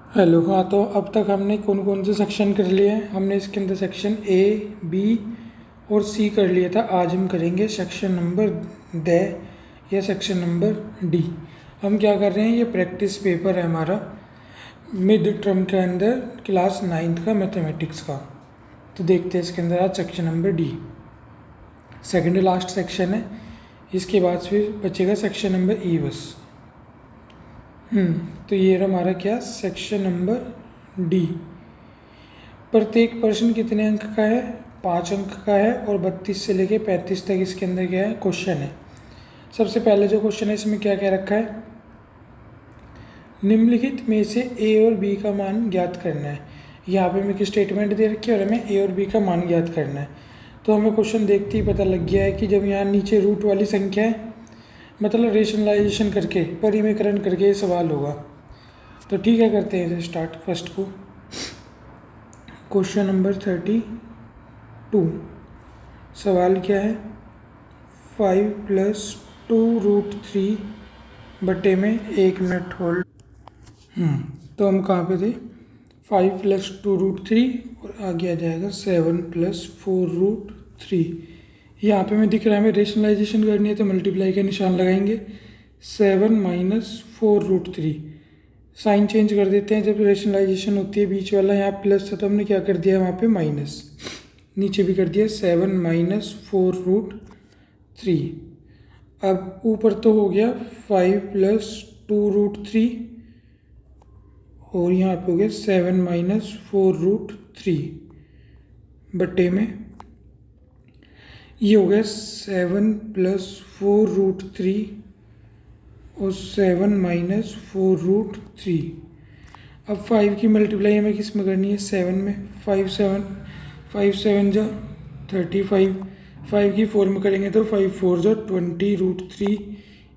Hello. हाँ, तो अब तक हमने कौन कौन से सेक्शन कर लिए हैं। हमने इसके अंदर सेक्शन ए, बी और सी कर लिया था। आज हम करेंगे सेक्शन नंबर ड या सेक्शन नंबर डी। हम क्या कर रहे हैं, ये प्रैक्टिस पेपर है हमारा मिड टर्म के अंदर क्लास 9th का मैथमेटिक्स का। तो देखते हैं इसके अंदर आज section number D, second last section है। इसके बाद फिर बचेगा सेक्शन नंबर ई बस। तो ये रहा हमारा क्या, सेक्शन नंबर डी। प्रत्येक प्रश्न कितने अंक का है? 5 अंक का है और 32 से लेके 35 तक इसके अंदर क्या है, क्वेश्चन है। सबसे पहले जो क्वेश्चन है इसमें क्या क्या रखा है, निम्नलिखित में से ए और बी का मान ज्ञात करना है। यहाँ पे हमें एक स्टेटमेंट दे रखी है और हमें ए और बी का मान ज्ञात करना है। तो हमें क्वेश्चन देखते ही पता लग गया है कि जब यहाँ नीचे रूट वाली संख्या है, मतलब रेशनलाइजेशन करके, परिमेकरण करके ये सवाल होगा। तो ठीक है, करते हैं स्टार्ट फर्स्ट को। Question number 32। सवाल क्या है, 5 + 2√3 बटे में 1 मिनट होल्ड। तो हम कहाँ पे थे, 5 + 2√3 और आगे आ जाएगा 7 + 4√3। यहाँ पे हमें दिख रहा है हमें रेशनलाइजेशन करनी है, तो मल्टीप्लाई का निशान लगाएंगे। 7 - 4√3, साइन चेंज कर देते हैं। जब रेशनलाइजेशन होती है, बीच वाला यहाँ प्लस था तो हमने क्या कर दिया वहाँ पे माइनस, नीचे भी कर दिया 7 - 4√3। अब ऊपर तो हो गया 5 + 2√3 और यहाँ पे हो गया 7 - 4√3 बटे में ये हो गया 7 + 4√3 और 7 - 4√3। अब 5 की मल्टीप्लाई हमें किस में करनी है, 7 में। 5 7 जा 35, 5 की 4 में करेंगे तो 5 4 जा 20√3।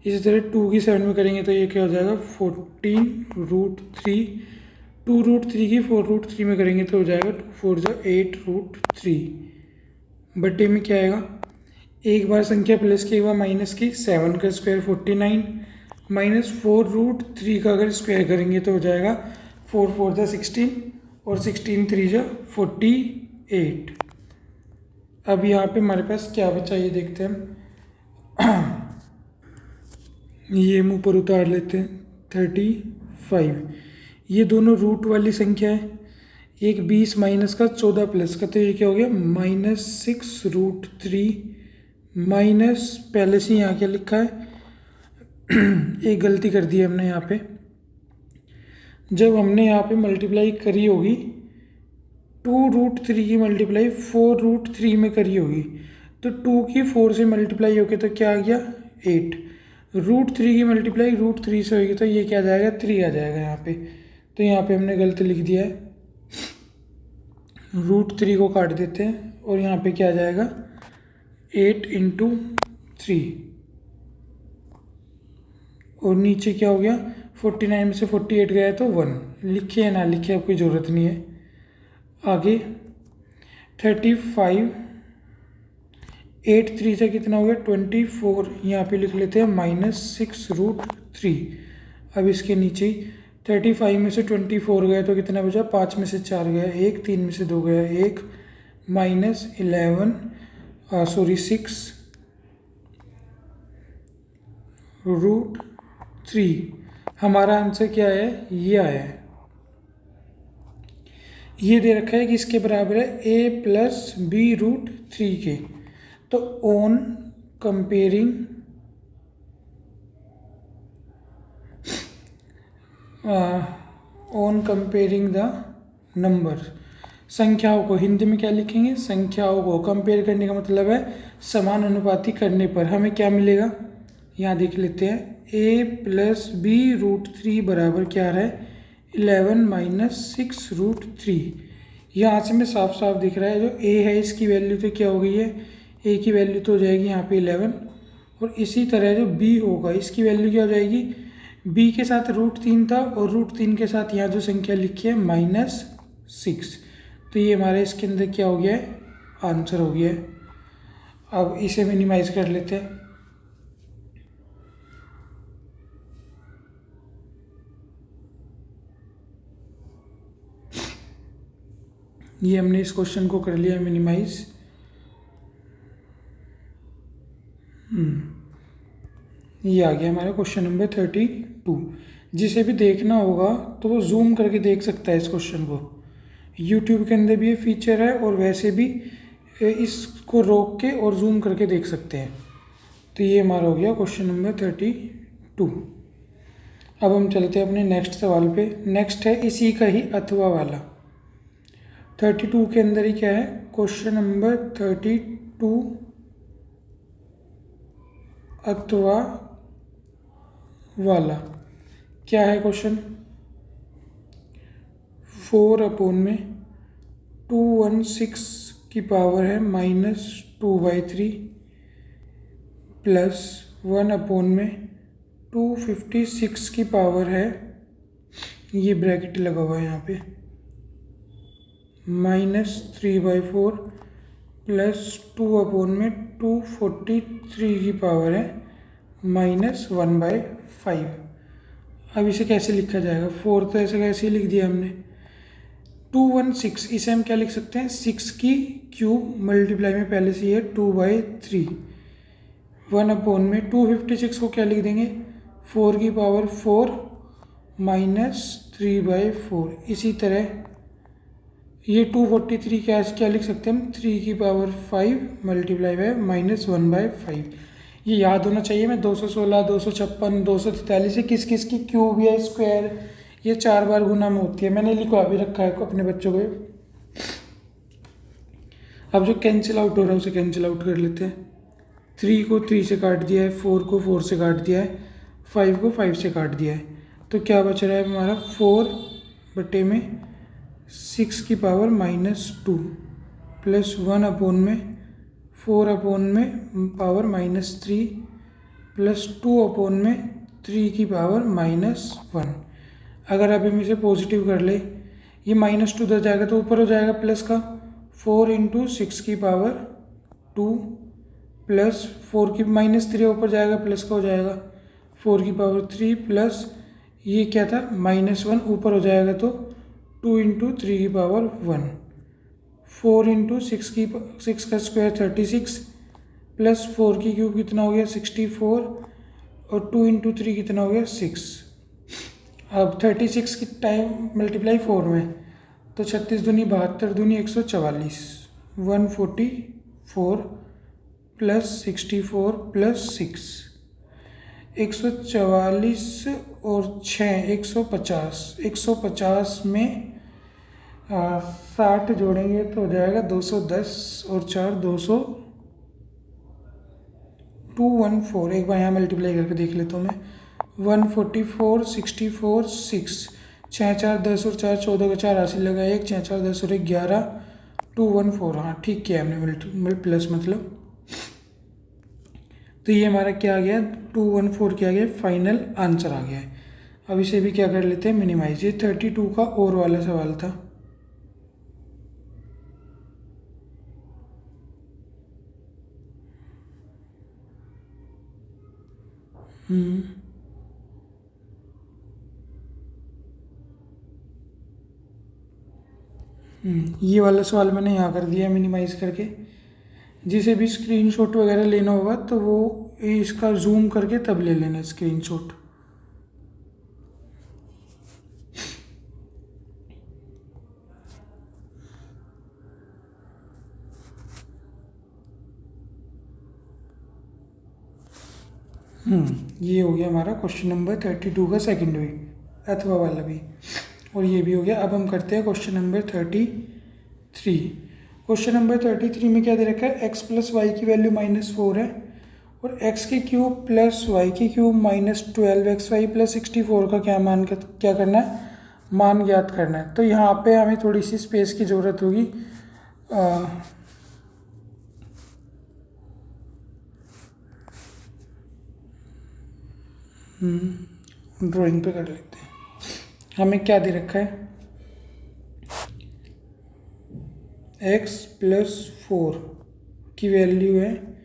इसी तरह 2 की 7 में करेंगे तो ये क्या हो जाएगा, 14√3। 2√3 की 4√3 में करेंगे तो हो जाएगा 2 4 जा 8√3 बटे में क्या आएगा, एक बार संख्या प्लस की एक बार माइनस की। 7 का स्क्वायर 49 - 4√3 का अगर स्क्वायर करेंगे तो हो जाएगा 4 4 जा 16 और 16 3 जा 48। अब यहाँ पे हमारे पास क्या बचा ये देखते हैं हम। ये हम ऊपर उतार लेते हैं 35। ये दोनों रूट वाली संख्या है, एक 20 माइनस का 14 प्लस का, तो ये क्या हो गया -6√3 माइनस, पहले से यहाँ क्या लिखा है एक गलती कर दी है हमने यहाँ पे। जब हमने यहाँ पे मल्टीप्लाई करी होगी 2√3 की मल्टीप्लाई 4√3 में करी होगी, तो 2 की 4 से मल्टीप्लाई होगी तो क्या आ गया 8। √3 की मल्टीप्लाई √3 से होगी तो ये क्या आ जाएगा 3 आ जाएगा यहाँ पे। तो यहाँ पे हमने गलत लिख दिया है, √3 को काट देते हैं और यहाँ पे क्या आ जाएगा 8 × 3 और नीचे क्या हो गया 49 में से 48 गया तो 1। लिखे या ना लिखे अब कोई ज़रूरत नहीं है। आगे 35, 8 3 से कितना हो गया 24, यहाँ पे लिख लेते हैं -6√3। अब इसके नीचे 35 में से 24 गया तो कितना बचा, 5 में से 4 गया 1, 3 में से 2 गया 1, -6√3। हमारा आंसर क्या है, ये आया है। ये दे रखा है कि इसके बराबर है a + b√3 के। तो ऑन कंपेयरिंग द नंबर, संख्याओं को हिंदी में क्या लिखेंगे, संख्याओं को कंपेयर करने का मतलब है समानुपाती करने पर हमें क्या मिलेगा, यहाँ देख लेते हैं a + b√3 बराबर क्या आ रहा है 11 - 6√3। यहाँ से में साफ साफ दिख रहा है जो a है इसकी वैल्यू तो क्या हो गई है, a की वैल्यू तो हो जाएगी यहाँ पे 11, और इसी तरह जो b होगा इसकी वैल्यू क्या हो जाएगी, b के साथ √3 था और √3 के साथ यहाँ जो संख्या लिखी है -6। तो ये हमारे इसके अंदर क्या हो गया है, आंसर हो गया है। अब इसे मिनिमाइज कर लेते हैं। ये हमने इस क्वेश्चन को कर लिया मिनिमाइज। ये आ गया हमारा क्वेश्चन नंबर 32। जिसे भी देखना होगा तो वो जूम करके देख सकता है इस क्वेश्चन को। यूट्यूब के अंदर भी ये फीचर है और वैसे भी इसको रोक के और जूम करके देख सकते हैं। तो ये हमारा हो गया क्वेश्चन नंबर 32। अब हम चलते हैं अपने नेक्स्ट सवाल पे। नेक्स्ट है इसी का ही अथवा वाला। 32 के अंदर ही क्या है, क्वेश्चन नंबर 32 अथवा वाला। क्या है क्वेश्चन? 4/216 की पावर है -2/3 प्लस 1/256 की पावर है, ये ब्रैकेट लगा हुआ है यहाँ पे, -3/4 प्लस 2/243 की पावर है -1/5। अब इसे कैसे लिखा जाएगा? 4 तो ऐसे कैसे ही लिख दिया हमने। 216 इसे हम क्या लिख सकते हैं, 6 की क्यूब मल्टीप्लाई में पहले से ही है 2/3। 1/256 को क्या लिख देंगे, 4 की पावर 4 -3/4। इसी तरह ये 243 क्या लिख सकते हैं हम, 3 की पावर 5 मल्टीप्लाई बाय -1/5। ये याद होना चाहिए। मैं 216, 256, 243 से किस किस की क्यूब या स्क्वायर ये 4 बार गुना में होती है, मैंने लिखवा भी रखा है अपने बच्चों को। अब जो कैंसिल आउट हो रहा है उसे कैंसिल आउट कर लेते हैं। 3 को 3 से काट दिया है, 4 को 4 से काट दिया है, 5 को 5 से काट दिया है। तो क्या बच रहा है हमारा, 4 में 6 की पावर -2 प्लस 1/4 पावर -3 प्लस 2/3 की पावर -1। अगर आप हम इसे पॉजिटिव कर ले, ये -2 उधर जाएगा तो ऊपर हो जाएगा प्लस का, 4 × 6 की पावर 2 प्लस 4 की -3 ऊपर जाएगा प्लस का हो जाएगा 4 की पावर 3 प्लस ये क्या था -1 ऊपर हो जाएगा तो 2 × 3 की पावर 1। 4 × 6 का स्क्वायर 36 प्लस 4 की क्यूब कितना हो गया 64 और 2 × 3 कितना हो गया 6। अब 36 की टाइम मल्टीप्लाई 4 में तो 36 दूनी 72 दूनी 144, 144 प्लस 64 प्लस 6, 144 और 6 150। 150 में 60 जोड़ेंगे तो हो जाएगा 210 और 4 214। एक बार यहाँ मल्टीप्लाई करके देख लेता हूँ मैं, 144 64 6, 6 4 10 और 4 14 का 4 80 लगा, 1 6 4 10 और 1 11 214। हाँ ठीक किया हमने प्लस मतलब। तो ये हमारा क्या आ गया, 214 क्या आ गया, फाइनल आंसर आ गया है। अब इसे भी क्या कर लेते हैं, मिनिमाइज। ये 32 का और वाला सवाल था। ये वाला सवाल मैंने यहाँ कर दिया मिनिमाइज करके। जिसे भी स्क्रीनशॉट वगैरह लेना होगा तो वो इसका जूम करके तब ले लेना स्क्रीनशॉट। ये हो गया हमारा क्वेश्चन नंबर 32 का सेकंड भी, अथवा वाला भी, और ये भी हो गया। अब हम करते हैं क्वेश्चन नंबर 33। क्वेश्चन नंबर 33 में क्या दे रखा है, x + y की वैल्यू -4 है और x की क्यूब प्लस y की क्यूब -12xy + 64 का क्या करना है, मान ज्ञात करना है। तो यहाँ पे हमें थोड़ी सी स्पेस की ज़रूरत होगी। ड्राइंग पे कर लेते हैं। हमें क्या दे रखा है, x + 4 की वैल्यू है,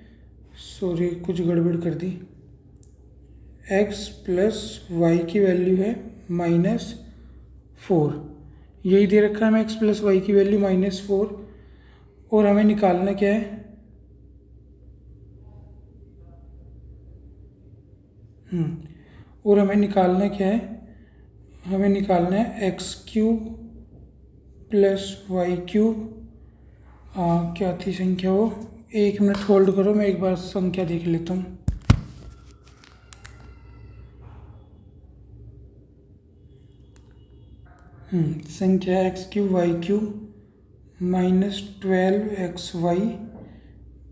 सॉरी कुछ गड़बड़ कर दी, x + y की वैल्यू है -4। यही दे रखा है हमें x प्लस वाई की वैल्यू -4, और हमें निकालना क्या है, और हमें निकालना क्या है, हमें निकालना है x³ प्लस y³। क्या थी संख्या वो, 1 मिनट होल्ड करो, मैं एक बार संख्या देख लेता हूँ। संख्या x³ y³ -12xy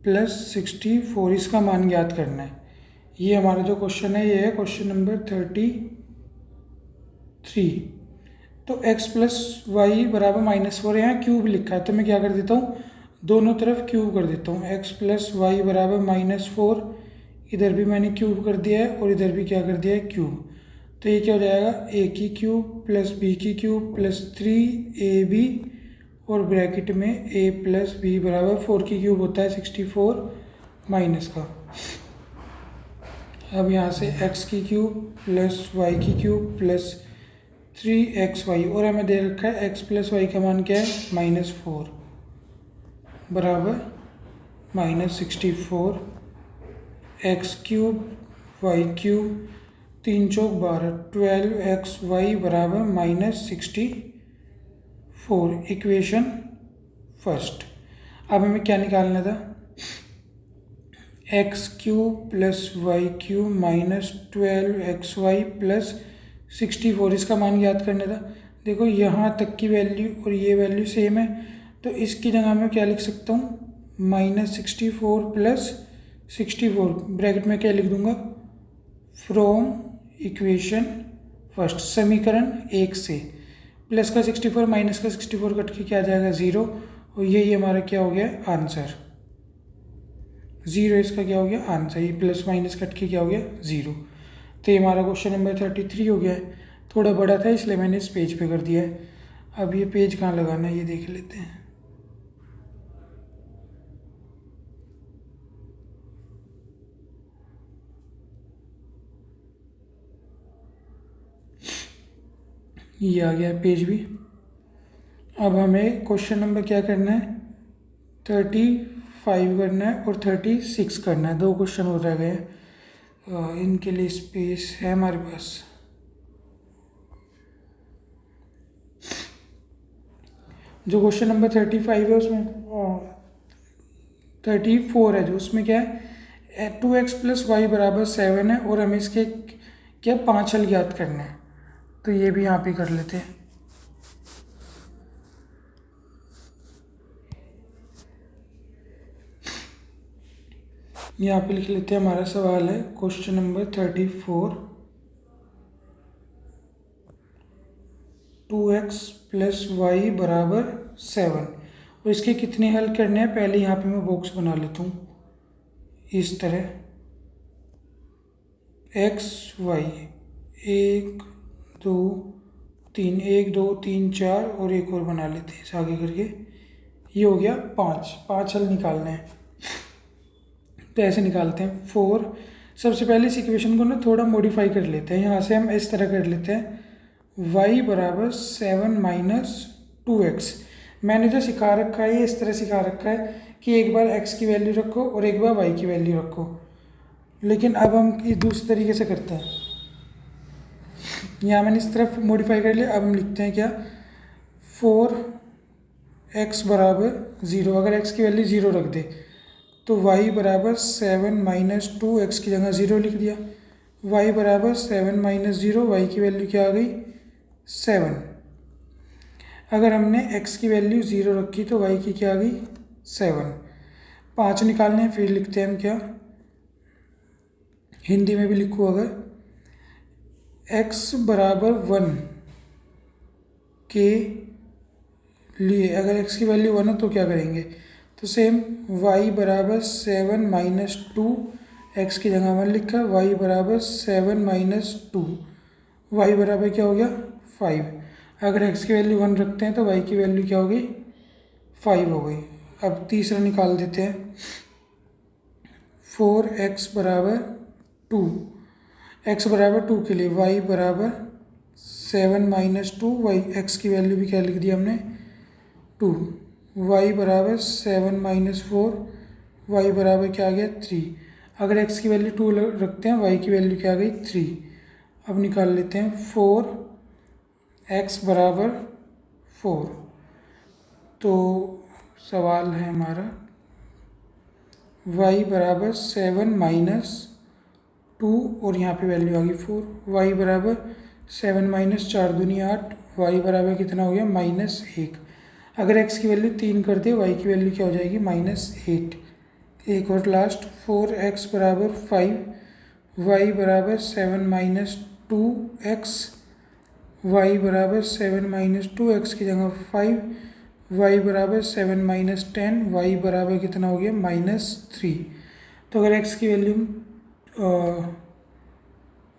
प्लस 64, इसका मान ज्ञात करना है। ये हमारा जो क्वेश्चन है ये है क्वेश्चन नंबर 33। तो x प्लस वाई बराबर -4, यहाँ क्यूब लिखा है तो मैं क्या कर देता हूँ, दोनों तरफ क्यूब कर देता हूँ। x प्लस वाई बराबर -4, इधर भी मैंने क्यूब कर दिया है और इधर भी क्या कर दिया है, क्यूब। तो ये क्या हो जाएगा, a की क्यूब प्लस b की क्यूब प्लस 3ab, और ब्रैकेट में a प्लस b बराबर 4 की क्यूब होता है 64 माइनस का। अब यहाँ से x की क्यूब प्लस y की क्यूब प्लस 3xy, और हमें दे रखा है x प्लस वाई का मान क्या है, -4 बराबर -64, x³ y³ 3 चौक 12, 12xy बराबर -64, इक्वेशन फर्स्ट। अब हमें क्या निकालना था, x³ plus y³ -12xy plus 64, इसका मान याद करना था। देखो यहाँ तक की वैल्यू और ये वैल्यू सेम है, तो इसकी जगह मैं क्या लिख सकता हूँ, -64 प्लस 64, ब्रैकेट में क्या लिख दूंगा, फ्रॉम इक्वेशन फर्स्ट, समीकरण 1 से। प्लस का 64 माइनस का 64 कट के क्या आ जाएगा, 0, और यही हमारा क्या हो गया, आंसर 0। इसका क्या हो गया, आंसर। ये प्लस माइनस कट के क्या हो गया, 0। तो ये हमारा क्वेश्चन नंबर 33 हो गया है। थोड़ा बड़ा था इसलिए मैंने इस पेज पे कर दिया है। अब ये पेज कहाँ लगाना है ये देख लेते हैं। ये आ गया पेज भी। अब हमें क्वेश्चन नंबर क्या करना है, 35 करना है और 36 करना है। 2 क्वेश्चन हो रह गए, इनके लिए स्पेस है हमारे पास। जो क्वेश्चन नंबर 35 है उसमें 34 है, जो उसमें क्या है, 2x प्लस वाई बराबर 7 है, और हमें इसके क्या 5 हल ज्ञात करना है। तो ये भी यहाँ पे कर लेते हैं। यहाँ पे लिख लेते हैं, हमारा सवाल है question number 34, 2x plus Y बराबर 7, और इसके कितने हल करने हैं, पहले यहाँ पे मैं बॉक्स बना लेता हूँ इस तरह, x y 1 2 3, 1 2 3 4, और एक और बना लेते हैं इस आगे करके। ये हो गया 5 हल निकालने हैं। तो ऐसे निकालते हैं। 4, सबसे पहले इस इक्वेशन को ना थोड़ा मॉडिफाई कर लेते हैं। यहाँ से हम इस तरह कर लेते हैं, y बराबर 7 माइनस 2x। मैंने जो सिखा रखा है ये इस तरह सिखा रखा है कि एक बार x की वैल्यू रखो और एक बार y की वैल्यू रखो, लेकिन अब हम इस दूसरे तरीके से करते हैं। यहाँ मैंने इस तरफ मॉडिफाई कर लिया। अब हम लिखते हैं क्या, 4x बराबर 0। अगर x की वैल्यू 0 रख दे तो y बराबर 7 माइनस 2x की जगह 0 लिख दिया। y बराबर 7 माइनस 0, y की वैल्यू क्या आ गई, 7। अगर हमने x की वैल्यू 0 रखी तो y की क्या आ गई, 7। 5 निकालने हैं, फिर लिखते हैं हम क्या, हिंदी में भी लिखूँ, अगर x बराबर 1 के लिए, अगर x की वैल्यू 1 हो तो क्या करेंगे, तो सेम y बराबर 7 माइनस 2, एक्स की जगह 1 लिखा, y बराबर 7 माइनस 2, y बराबर क्या हो गया, 5। अगर x की वैल्यू 1 रखते हैं तो y की वैल्यू क्या हो गई, 5 हो गई। अब तीसरा निकाल देते हैं, 4x बराबर 2, x बराबर 2 के लिए y बराबर 7 माइनस 2 वाई, एक्स की वैल्यू भी क्या लिख दिया हमने 2, वाई बराबर 7 माइनस 4, वाई बराबर क्या आ गया 3। अगर एक्स की वैल्यू 2 रखते हैं, वाई की वैल्यू क्या आ गई 3। अब निकाल लेते हैं 4 एक्स बराबर 4। तो सवाल है हमारा y बराबर 7 माइनस 2 और यहाँ पे वैल्यू आ गई 4, y बराबर 7 माइनस 4 दूनी 8, y बराबर कितना हो गया -1। अगर x की वैल्यू 3 कर दे, y की वैल्यू क्या हो जाएगी -8। एक और लास्ट 4x बराबर 5, y बराबर 7 माइनस 2x, y बराबर 7 माइनस 2x की जगह 5, y बराबर 7 माइनस 10, y बराबर कितना हो गया -3। तो अगर x की वैल्यू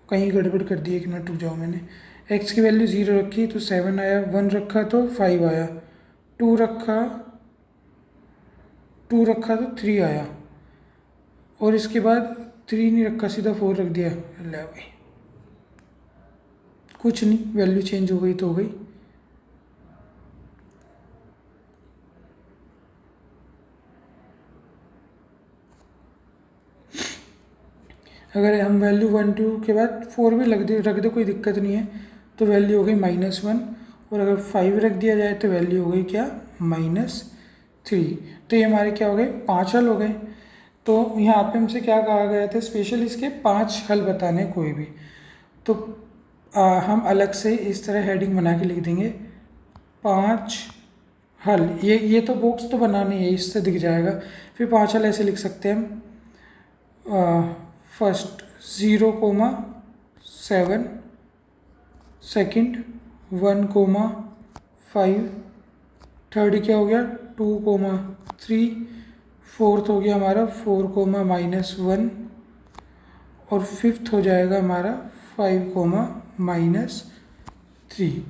कहीं गड़बड़ कर दी, 1 मिनट रुक जाओ, मैंने x की वैल्यू 0 रखी तो 7 आया, 1 रखा तो 5 आया, 2 रखा तो 3 आया, और इसके बाद 3 नहीं रखा, सीधा 4 रख दिया। ले भाई, कुछ नहीं, वैल्यू चेंज हो गई तो हो गई। अगर हम वैल्यू 1 2 के बाद 4 भी रख दे कोई दिक्कत नहीं है, तो वैल्यू हो गई -1, और अगर 5 रख दिया जाए तो वैल्यू हो गई क्या -3। तो ये हमारे क्या हो गए 5 हल हो गए। तो यहाँ पे हमसे क्या कहा गया था, स्पेशल इसके 5 हल बताने कोई भी। तो हम अलग से इस तरह हेडिंग बना के लिख देंगे 5 हल। ये तो बॉक्स तो बनाना ही है, इससे दिख जाएगा। फिर 5 हल ऐसे लिख सकते हैं हम, फर्स्ट 0,7, सेकंड 1,5, थर्ड क्या हो गया 2,3, फोर्थ हो गया हमारा 4,-1, और फिफ्थ हो जाएगा हमारा 5,-3।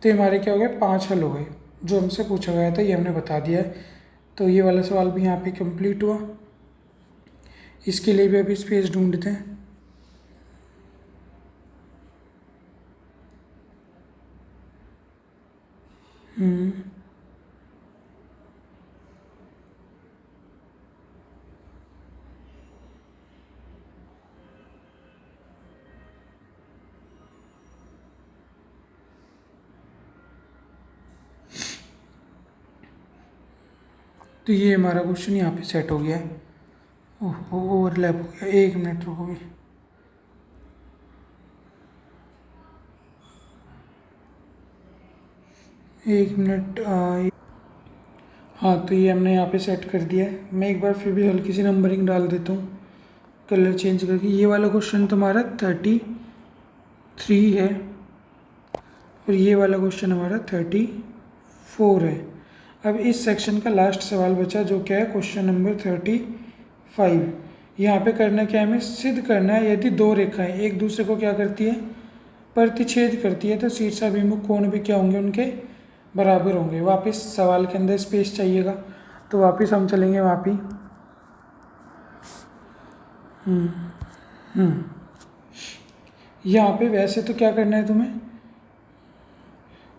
तो हमारे क्या हो गए 5 हल हो गए, जो हमसे पूछा गया था ये हमने बता दिया है। तो ये वाला सवाल भी यहाँ पे कंप्लीट हुआ। इसके लिए भी अभी स्पेस ढूंढते हैं। तो ये हमारा क्वेश्चन यहाँ पे सेट हो गया है। ओह, ओवरलैप हो गया, 1 मिनट रुको भी। एक मिनट। हाँ, तो ये हमने यहाँ पे सेट कर दिया है। मैं एक बार फिर भी हल्की सी नंबरिंग डाल देता हूँ कलर चेंज करके। ये वाला क्वेश्चन तुम्हारा 33 है, और ये वाला क्वेश्चन हमारा 34 है। अब इस सेक्शन का लास्ट सवाल बचा, जो क्या है क्वेश्चन नंबर 35। यहाँ पे करना क्या है, हमें सिद्ध करना है यदि दो रेखाएं एक दूसरे को क्या करती है, प्रतिच्छेद करती है, तो शीर्षाभिमुख कोण भी क्या होंगे, उनके बराबर होंगे। वापस सवाल के अंदर स्पेस चाहिएगा, तो वापस हम चलेंगे वापस। यहाँ पे वैसे तो क्या करना है तुम्हें,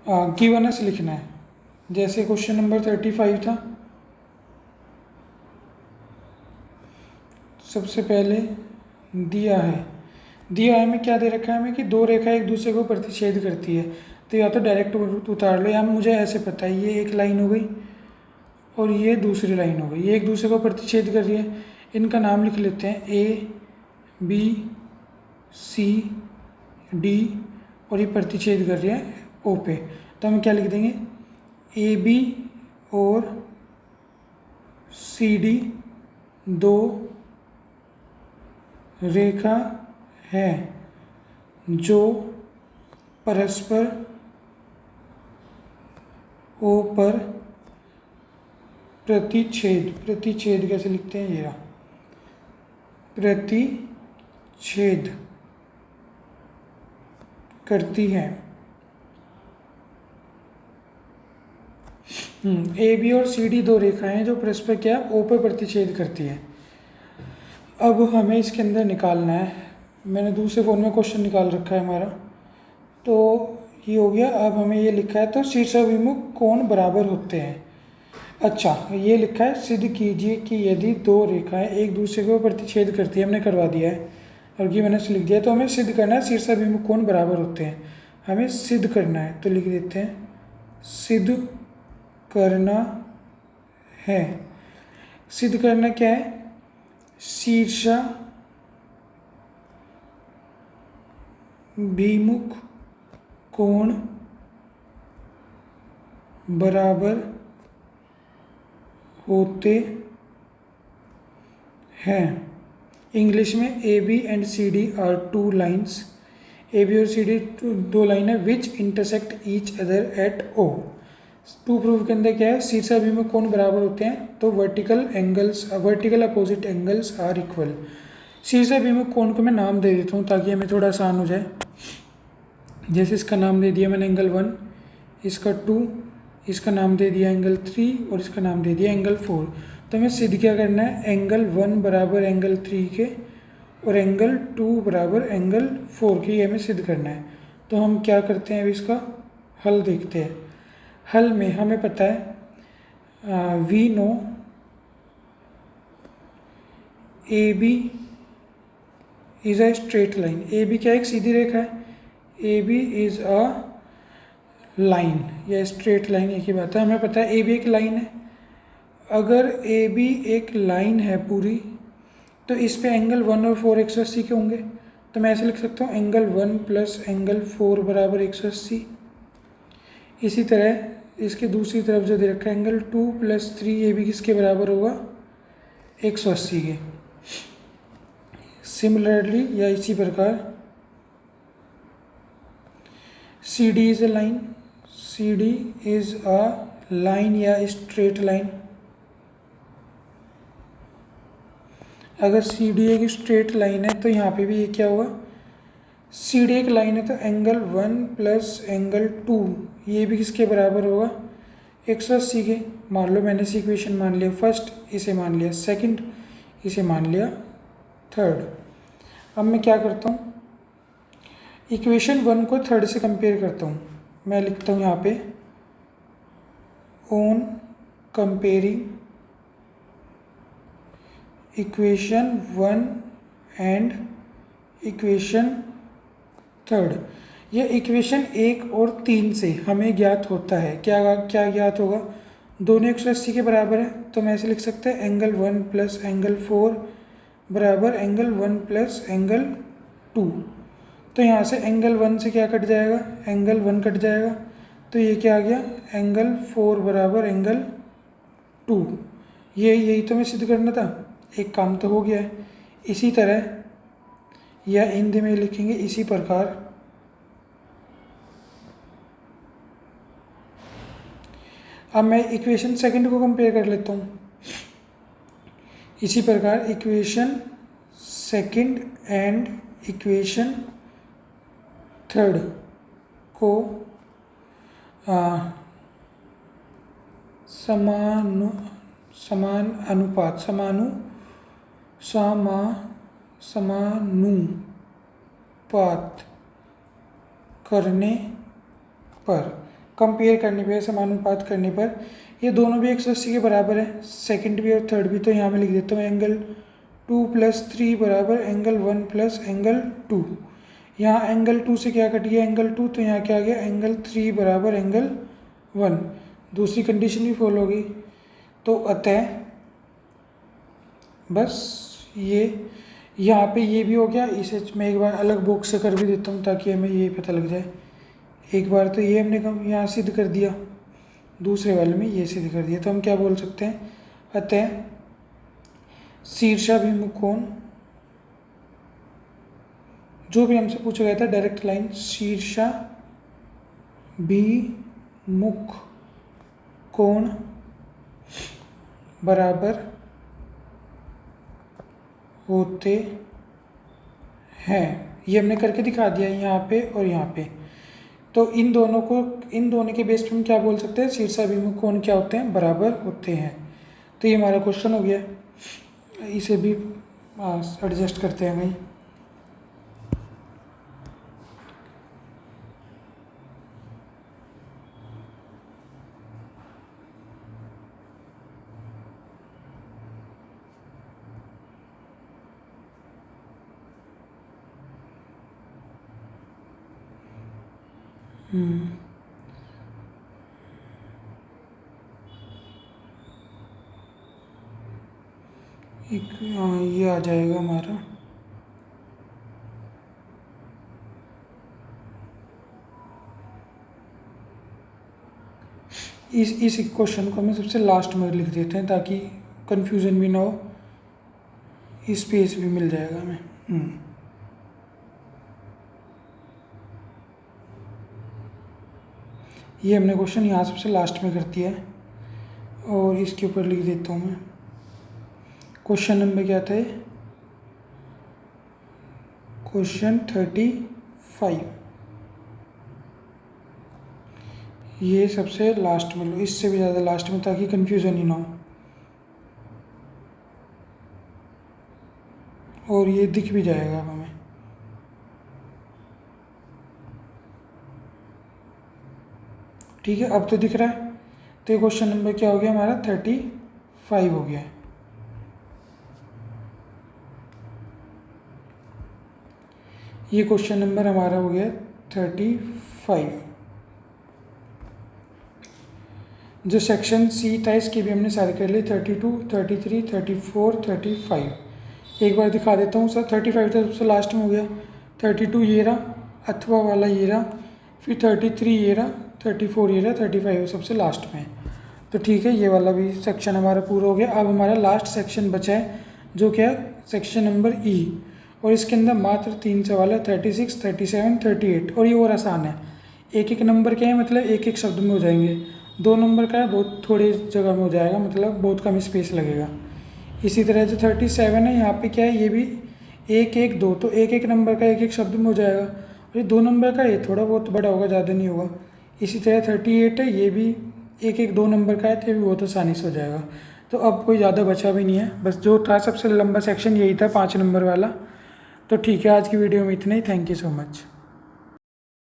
गिवन अस लिखना है, जैसे क्वेश्चन नंबर 35 था। सबसे पहले दिया है हमें, क्या दे रखा है हमें कि दो रेखा एक दूसरे को प्रतिच्छेद करती है। तो या तो डायरेक्ट उतार लो, या मुझे ऐसे पता है ये एक लाइन हो गई और ये दूसरी लाइन हो गई, ये एक दूसरे को प्रतिच्छेद कर रही है। इनका नाम लिख लेते हैं A B C D, और ये प्रतिच्छेद कर रही है O पे। तो हम क्या लिख देंगे, AB और CD दो रेखा है जो परस्पर O पर प्रतिच्छेद कैसे लिखते हैं, ये प्रतिच्छेद करती है। ए बी और सी डी दो रेखाएं हैं जो परस्पर क्या ओ पर प्रतिच्छेद करती है। अब हमें इसके अंदर निकालना है, मैंने दूसरे फोन में क्वेश्चन निकाल रखा है हमारा। तो ये हो गया। अब हमें ये लिखा है तो शीर्षाभिमुख कोण बराबर होते हैं। अच्छा, ये लिखा है सिद्ध कीजिए कि यदि दो रेखाएं एक दूसरे को प्रतिच्छेद करती है, हमने करवा दिया है और ये मैंने लिख दिया। तो हमें सिद्ध करना है शीर्षाभिमुख कोण बराबर होते हैं, हमें सिद्ध करना है। तो लिख देते हैं सिद्ध करना है। सिद्ध करना क्या है? शीर्षाभिमुख कोण बराबर होते हैं। इंग्लिश में A B and C D are two lines. A B और सी डी दो लाइन है which intersect each other at O. To proof के अंदर क्या है? शीर्षाभिमुख कोण बराबर होते हैं तो vertical opposite angles are equal. शीर्षाभिमुख कोण को मैं नाम दे देता हूँ ताकि हमें थोड़ा आसान हो जाए। जैसे इसका नाम दे दिया मैंने एंगल 1, इसका 2, इसका नाम दे दिया एंगल 3 और इसका नाम दे दिया एंगल 4। तो हमें सिद्ध क्या करना है? एंगल 1 बराबर एंगल 3 के और एंगल 2 बराबर एंगल 4 के, ये हमें सिद्ध करना है। तो हम क्या करते हैं, अभी इसका हल देखते हैं। हल में हमें पता है we know A B is a straight line. A B क्या एक सीधी रेखा है? A B is a line या स्ट्रेट लाइन, एक ही बात है। हमें पता है ए बी एक लाइन है। अगर ए बी एक लाइन है पूरी तो इस पे एंगल 1 और 4 180 के होंगे। तो मैं ऐसे लिख सकता हूँ एंगल 1 प्लस एंगल 4 बराबर 180। इसी तरह इसके दूसरी तरफ जो दे रखा है एंगल 2 प्लस 3 ये भी किसके बराबर होगा? 180 के। सिमिलरली या इसी प्रकार C D is a line. C D is a line या स्ट्रेट लाइन। अगर सी डी एक स्ट्रेट लाइन है तो यहाँ पे भी ये क्या होगा? सी डी एक लाइन है तो एंगल 1 प्लस एंगल 2 ये भी किसके बराबर होगा? 180 के। मान लो मैंने इस इक्वेशन मान लिया फर्स्ट, इसे मान लिया सेकंड, इसे मान लिया थर्ड। अब मैं क्या करता हूँ, इक्वेशन 1 को थर्ड से कंपेयर करता हूँ। मैं लिखता हूँ यहाँ पे on comparing equation 1 and equation third. यह इक्वेशन 1 और 3 से हमें ज्ञात होता है क्या क्या ज्ञात होगा? दोनों 180 के बराबर है। तो मैं ऐसे लिख सकते हैं एंगल 1 प्लस एंगल 4 बराबर एंगल 1 प्लस एंगल 2। तो यहाँ से एंगल 1 से क्या कट जाएगा? एंगल 1 कट जाएगा। तो ये क्या आ गया? एंगल 4 बराबर एंगल 2। यही तो मैं सिद्ध करना था। एक काम तो हो गया है। इसी तरह या हिंदी में लिखेंगे इसी प्रकार अब मैं इक्वेशन सेकंड को कंपेयर कर लेता हूँ। इसी प्रकार equation second and equation third को समानुपात करने पर, कंपेयर करने पर, समानुपात करने पर ये दोनों भी 180 के बराबर है, सेकंड भी और थर्ड भी। तो यहाँ मैं लिख देता हूँ एंगल 2 प्लस 3 बराबर एंगल 1 प्लस एंगल 2। यहाँ एंगल 2 से क्या कट गया? एंगल 2। तो यहाँ क्या आ गया? एंगल 3 बराबर एंगल 1। दूसरी कंडीशन भी फॉलो होगी। तो अतः बस ये यहाँ पे ये भी हो गया। इसे मैं एक बार अलग बॉक्स से कर भी देता हूँ ताकि हमें ये पता लग जाए। एक बार तो ये हमने यहाँ सिद्ध कर दिया, दूसरे वाले में ये सिद्ध कर दिया। तो हम क्या बोल सकते हैं? अतः शीर्षाभिमुख कोण, जो भी हमसे पूछा गया था डायरेक्ट लाइन, शीर्षाभिमुख कोण बराबर होते हैं। ये हमने करके दिखा दिया यहाँ पे और यहाँ पे। तो इन दोनों के बेस पे हम क्या बोल सकते हैं? शीर्षाभिमुख कोण क्या होते हैं? बराबर होते हैं। तो ये हमारा क्वेश्चन हो गया। इसे भी एडजस्ट करते हैं भाई। एक हाँ ये आ जाएगा हमारा। इस क्वेश्चन को हमें सबसे लास्ट में लिख देते हैं ताकि कंफ्यूजन भी ना हो, स्पेस भी मिल जाएगा हमें। ये हमने क्वेश्चन यहाँ सबसे लास्ट में कर दिया है और इसके ऊपर लिख देता हूँ मैं। क्वेश्चन नंबर क्या था? क्वेश्चन 35। ये सबसे लास्ट में लो, इससे भी ज़्यादा लास्ट में, ताकि कंफ्यूजन ही ना हो। और ये दिख भी जाएगा अब हमें। ठीक है, अब तो दिख रहा है। तो ये क्वेश्चन नंबर क्या हो गया हमारा? 35 हो गया है। ये क्वेश्चन नंबर हमारा हो गया 35। जो सेक्शन सी था इसके भी हमने सारे कर लिए, 32, 33, 34, 35। एक बार दिखा देता हूँ सर। 35 तो सबसे लास्ट में हो गया, 32 ये रहा, अथवा वाला ये रहा, फिर 33 ये रहा, 34 ये रहा, 35 सबसे लास्ट में। तो ठीक है, ये वाला भी सेक्शन हमारा पूरा हो गया। अब हमारा लास्ट सेक्शन बचा है जो क्या है? सेक्शन नंबर ई। और इसके अंदर मात्र 3 सवाल है, 36, 37, 38। और ये और आसान है। एक एक नंबर क्या है, मतलब एक एक शब्द में हो जाएंगे। 2 नंबर का है, बहुत थोड़ी जगह में हो जाएगा, मतलब बहुत कम स्पेस लगेगा। इसी तरह जो 37 है, यहाँ पे क्या है, ये भी 1, 1, 2, तो एक एक नंबर का एक एक शब्द में हो जाएगा। और ये 2 नंबर का, ये थोड़ा बहुत बड़ा होगा, ज़्यादा नहीं होगा। इसी तरह 38 है, ये भी 1, 1, 2 नंबर का है, तो ये भी बहुत आसानी से हो जाएगा। तो अब कोई ज़्यादा बचा भी नहीं है, बस जो था सबसे लंबा सेक्शन यही था, 5 नंबर वाला। तो ठीक है, आज की वीडियो में इतना ही। Thank you so much.